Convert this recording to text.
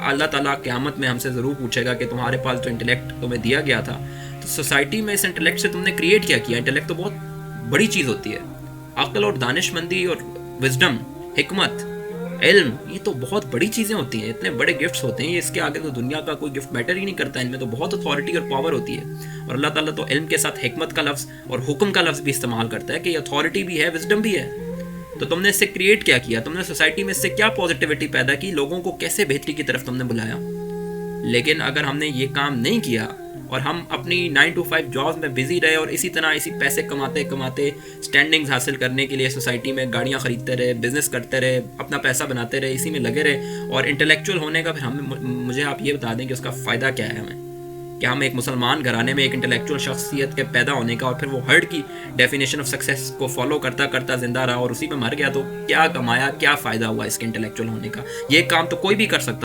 अल्लाह ताला क़यामत में हमसे ज़रूर पूछेगा कि तुम्हारे पास जो इंटेलेक्ट तुम्हें दिया गया था, तो सोसाइटी में इस इंटेलेक्ट से तुमने क्रिएट क्या किया। इंटेलेक्ट तो बहुत बड़ी चीज़ होती है। अक्ल और दानिशमंदी और विजडम, हिकमत, इल्म, ये तो बहुत बड़ी चीज़ें होती हैं, इतने बड़े गिफ्ट्स होते हैं। ये इसके आगे तो दुनिया का कोई गिफ्ट मैटर ही नहीं करता। इनमें तो बहुत अथॉरिटी और पावर होती है। और अल्लाह ताला तो इल्म के साथ हिकमत का लफ्ज़ और हुक्म का लफ्ज़ भी इस्तेमाल करता है कि अथॉरिटी भी है, विजडम भी है। तो तुमने इससे क्रिएट क्या किया, तुमने सोसाइटी में इससे क्या पॉजिटिविटी पैदा की, लोगों को कैसे बेहतरी की तरफ तुमने बुलाया। लेकिन अगर हमने ये काम नहीं किया और हम अपनी 9 to 5 जॉब्स में बिजी रहे और इसी तरह इसी पैसे कमाते कमाते स्टैंडिंग्स हासिल करने के लिए सोसाइटी में गाड़ियाँ खरीदते रहे, बिजनेस करते रहे, अपना पैसा बनाते रहे, इसी में लगे रहे, और इंटेलेक्चुअल होने का फिर हमें, मुझे आप ये बता दें कि उसका फ़ायदा क्या है हमें। कि हम एक मुसलमान घराने में एक इंटेलेक्चुअल शख्सियत के पैदा होने का और फिर वो हर्ड की डेफिनेशन ऑफ सक्सेस को फॉलो करता करता जिंदा रहा और उसी पे मर गया, तो क्या कमाया, क्या फ़ायदा हुआ इसके इंटेलेक्चुअल होने का। ये काम तो कोई भी कर सकता।